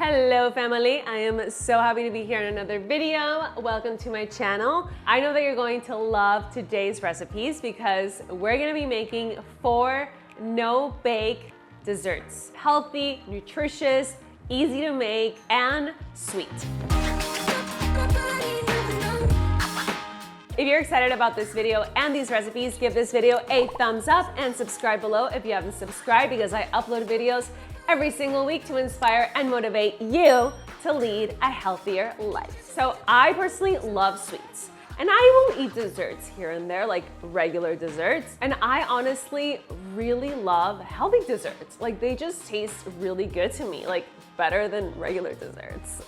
Hello family, I am so happy to be here in another video. Welcome to my channel. I know that you're going to love today's recipes because we're gonna be making 4 no-bake desserts. Healthy, nutritious, easy to make, and sweet. If you're excited about this video and these recipes, give this video a thumbs up and subscribe below if you haven't subscribed because I upload videos every single week to inspire and motivate you to lead a healthier life. So I personally love sweets. And I will eat desserts here and there, like regular desserts. And I honestly really love healthy desserts. Like they just taste really good to me, like better than regular desserts.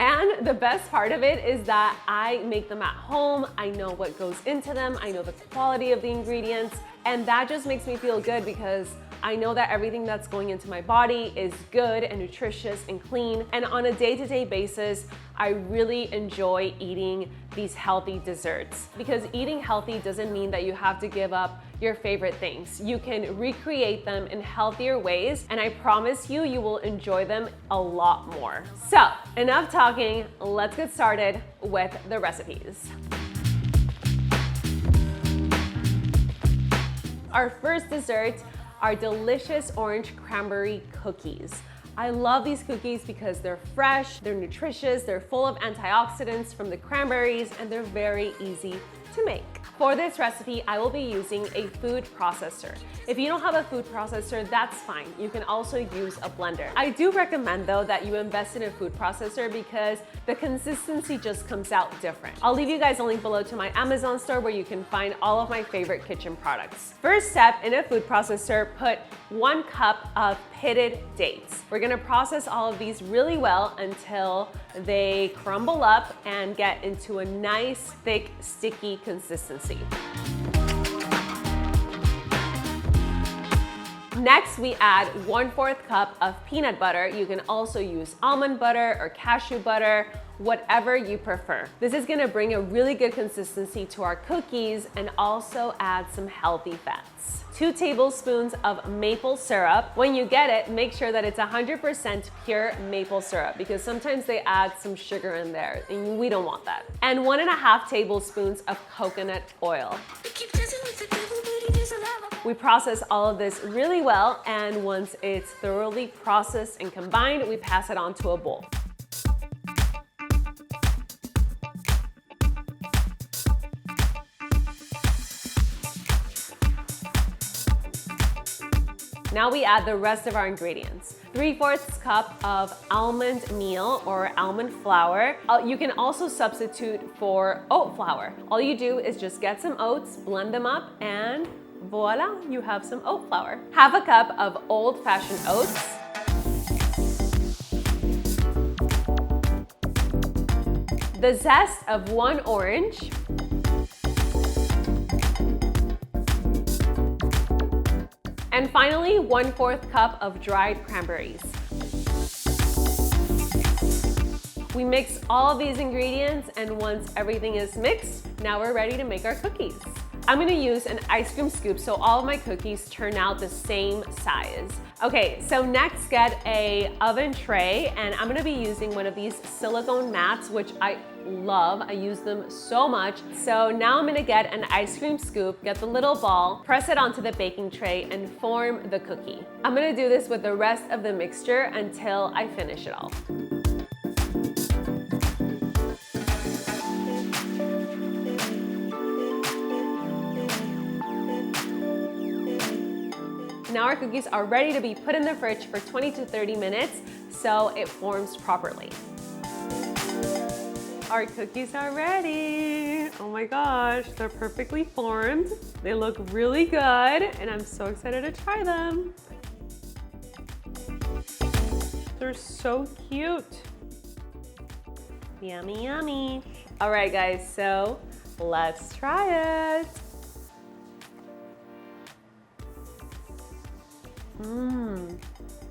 And the best part of it is that I make them at home. I know what goes into them. I know the quality of the ingredients. And that just makes me feel good because I know that everything that's going into my body is good and nutritious and clean. And on a day-to-day basis, I really enjoy eating these healthy desserts because eating healthy doesn't mean that you have to give up your favorite things. You can recreate them in healthier ways, and I promise you, you will enjoy them a lot more. So, enough talking, let's get started with the recipes. Our first dessert are delicious orange cranberry cookies. I love these cookies because they're fresh, they're nutritious, they're full of antioxidants from the cranberries, and they're very easy to make. For this recipe, I will be using a food processor. If you don't have a food processor, that's fine. You can also use a blender. I do recommend though that you invest in a food processor because the consistency just comes out different. I'll leave you guys a link below to my Amazon store where you can find all of my favorite kitchen products. First step in a food processor, put 1 cup of pitted dates. We're gonna process all of these really well until they crumble up and get into a nice, thick, sticky consistency. Next, we add 1/4 cup of peanut butter. You can also use almond butter or cashew butter, whatever you prefer. This is gonna bring a really good consistency to our cookies and also add some healthy fats. 2 tablespoons of maple syrup. When you get it, make sure that it's 100% pure maple syrup because sometimes they add some sugar in there and we don't want that. And 1.5 tablespoons of coconut oil. We process all of this really well, and once it's thoroughly processed and combined, we pass it onto a bowl. Now we add the rest of our ingredients. 3/4 cup of almond meal or almond flour. You can also substitute for oat flour. All you do is just get some oats, blend them up, and voila, you have some oat flour. 1/2 cup of old-fashioned oats. The zest of 1 orange. And finally, 1/4 cup of dried cranberries. We mix all of these ingredients, and once everything is mixed, now we're ready to make our cookies. I'm gonna use an ice cream scoop so all of my cookies turn out the same size. Okay, so next get a oven tray, and I'm gonna be using one of these silicone mats, which I love. I use them so much. So now I'm gonna get an ice cream scoop, get the little ball, press it onto the baking tray, and form the cookie. I'm gonna do this with the rest of the mixture until I finish it all. Now our cookies are ready to be put in the fridge for 20 to 30 minutes so it forms properly. Our cookies are ready. Oh my gosh, they're perfectly formed. They look really good and I'm so excited to try them. They're so cute. Yummy, yummy. All right guys, so let's try it.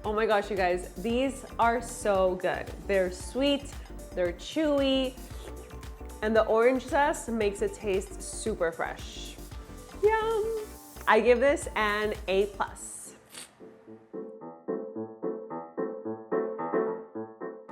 Oh my gosh, you guys, these are so good. They're sweet, they're chewy, and the orange zest makes it taste super fresh. Yum! I give this an A+.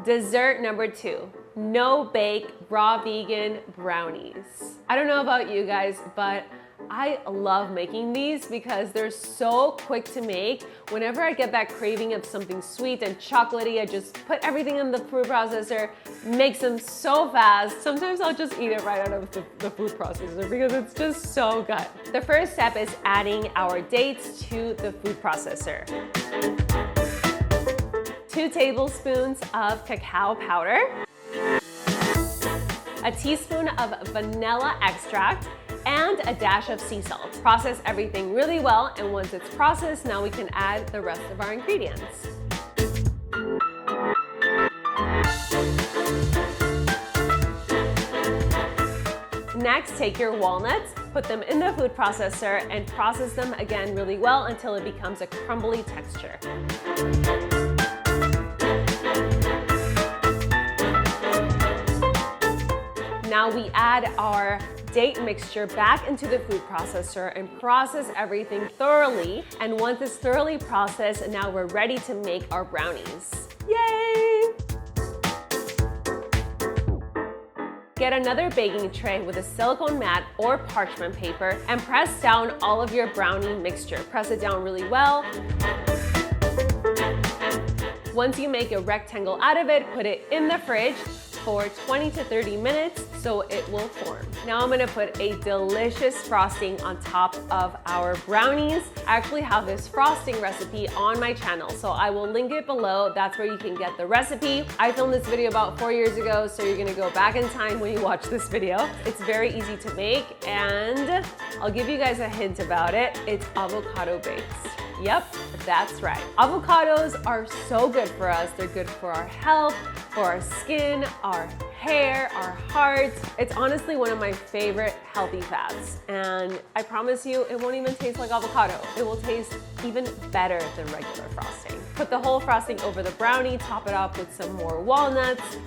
Dessert number 2, no bake raw vegan brownies. I don't know about you guys, but I love making these because they're so quick to make. Whenever I get that craving of something sweet and chocolatey, I just put everything in the food processor, makes them so fast. Sometimes I'll just eat it right out of the food processor because it's just so good. The first step is adding our dates to the food processor. 2 tablespoons of cacao powder, a teaspoon of vanilla extract, and a dash of sea salt. Process everything really well, and once it's processed, now we can add the rest of our ingredients. Next, take your walnuts, put them in the food processor, and process them again really well until it becomes a crumbly texture. Now we add our date mixture back into the food processor and process everything thoroughly. And once it's thoroughly processed, now we're ready to make our brownies. Yay! Get another baking tray with a silicone mat or parchment paper and press down all of your brownie mixture. Press it down really well. Once you make a rectangle out of it, put it in the fridge for 20 to 30 minutes so it will form. Now I'm gonna put a delicious frosting on top of our brownies. I actually have this frosting recipe on my channel, so I will link it below. That's where you can get the recipe. I filmed this video about 4 years ago, so you're gonna go back in time when you watch this video. It's very easy to make, and I'll give you guys a hint about it. It's avocado based. Yep, that's right. Avocados are so good for us. They're good for our health, for our skin, our hair, our heart. It's honestly one of my favorite healthy fats. And I promise you, it won't even taste like avocado. It will taste even better than regular frosting. Put the whole frosting over the brownie, top it up with some more walnuts.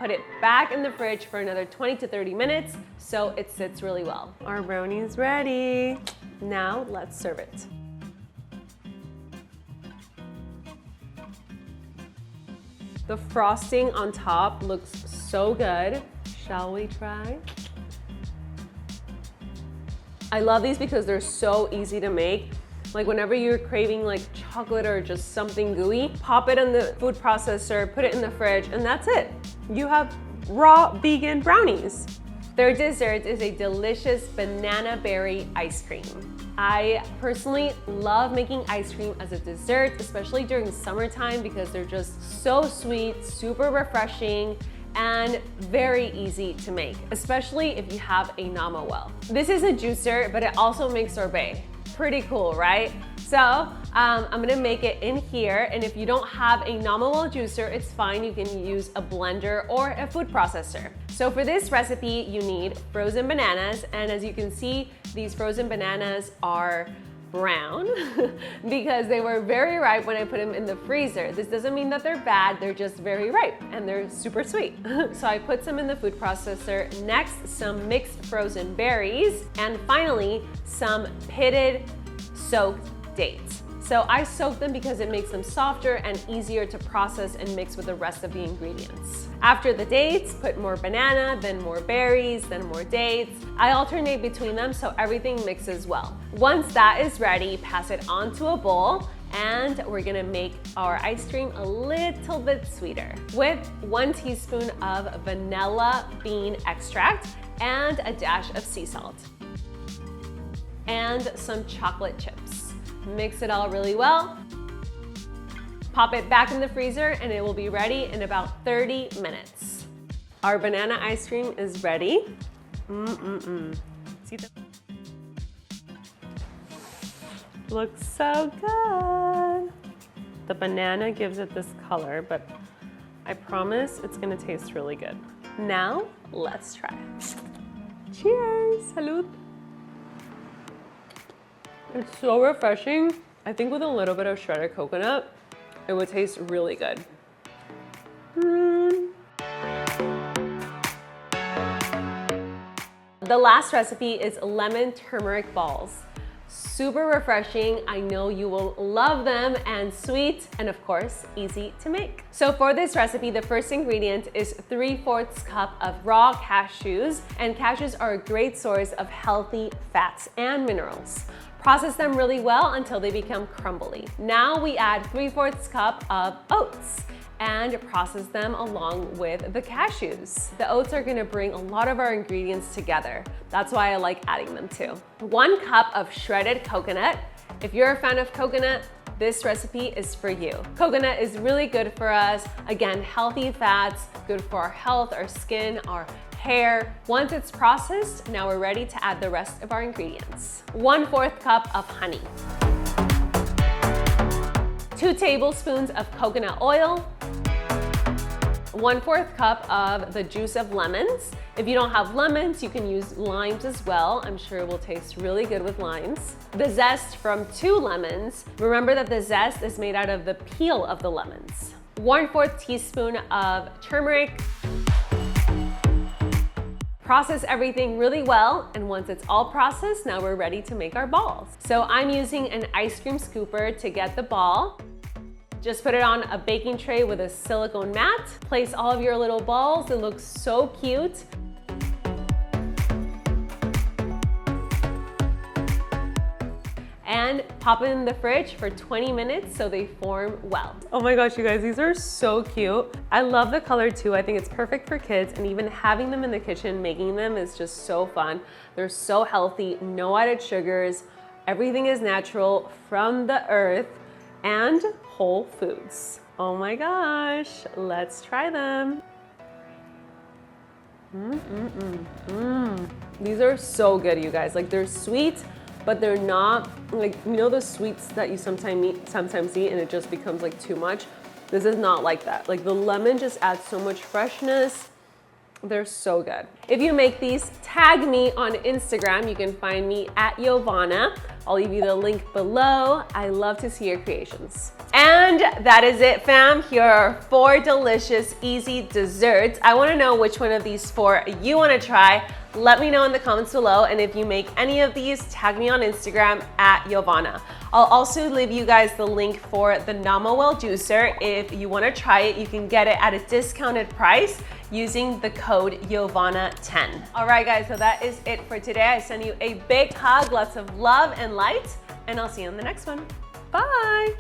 Put it back in the fridge for another 20 to 30 minutes so it sits really well. Our brownie's ready. Now let's serve it. The frosting on top looks so good. Shall we try? I love these because they're so easy to make. Like whenever you're craving like chocolate or just something gooey, pop it in the food processor, put it in the fridge, and that's it. You have raw vegan brownies. Their dessert is a delicious banana berry ice cream. I personally love making ice cream as a dessert, especially during summertime because they're just so sweet, super refreshing, and very easy to make, especially if you have a Nama well. This is a juicer, but it also makes sorbet. Pretty cool, right? So I'm gonna make it in here, and if you don't have a Nama well juicer, it's fine. You can use a blender or a food processor. So for this recipe, you need frozen bananas, and as you can see, these frozen bananas are brown because they were very ripe when I put them in the freezer. This doesn't mean that they're bad, they're just very ripe and they're super sweet. So I put some in the food processor. Next, some mixed frozen berries, and finally, some pitted soaked dates. So I soak them because it makes them softer and easier to process and mix with the rest of the ingredients. After the dates, put more banana, then more berries, then more dates. I alternate between them so everything mixes well. Once that is ready, pass it onto a bowl, and we're gonna make our ice cream a little bit sweeter with 1 teaspoon of vanilla bean extract and a dash of sea salt and some chocolate chips. Mix it all really well. Pop it back in the freezer and it will be ready in about 30 minutes. Our banana ice cream is ready. See that? Looks so good. The banana gives it this color, but I promise it's gonna taste really good. Now, let's try. Cheers, salud. It's so refreshing. I think with a little bit of shredded coconut, It would taste really good. The last recipe is lemon turmeric balls. Super refreshing. I know you will love them, and sweet, and of course, easy to make. So for this recipe, the first ingredient is 3/4 cup of raw cashews, and cashews are a great source of healthy fats and minerals. Process them really well until they become crumbly. Now we add 3/4 cup of oats and process them along with the cashews. The oats are gonna bring a lot of our ingredients together. That's why I like adding them too. 1 cup of shredded coconut. If you're a fan of coconut, this recipe is for you. Coconut is really good for us. Again, healthy fats, good for our health, our skin, our hair. Once it's processed, now we're ready to add the rest of our ingredients. 1/4 cup of honey. 2 tablespoons of coconut oil. 1/4 cup of the juice of lemons. If you don't have lemons, you can use limes as well. I'm sure it will taste really good with limes. The zest from 2 lemons. Remember that the zest is made out of the peel of the lemons. 1/4 teaspoon of turmeric. Process everything really well, and once it's all processed, now we're ready to make our balls. So I'm using an ice cream scooper to get the ball. Just put it on a baking tray with a silicone mat. Place all of your little balls. It looks so cute. And pop it in the fridge for 20 minutes so they form well. Oh my gosh, you guys, these are so cute. I love the color too. I think it's perfect for kids, and even having them in the kitchen, making them is just so fun. They're so healthy, no added sugars. Everything is natural from the earth and whole foods. Oh my gosh, let's try them. These are so good, you guys. Like, they're sweet, but they're not like, you know, the sweets that you sometimes eat and it just becomes like too much. This is not like that. Like, the lemon just adds so much freshness. They're so good. If you make these, tag me on Instagram. You can find me at Yovana. I'll leave you the link below. I love to see your creations. And that is it, fam. Here are 4 delicious, easy desserts. I wanna know which one of these 4 you wanna try. Let me know in the comments below, and if you make any of these, tag me on Instagram at Yovana. I'll also leave you guys the link for the Namawell juicer. If you wanna try it, you can get it at a discounted price using the code Yovana10. All right, guys, so that is it for today. I send you a big hug, lots of love and light, and I'll see you in the next one. Bye.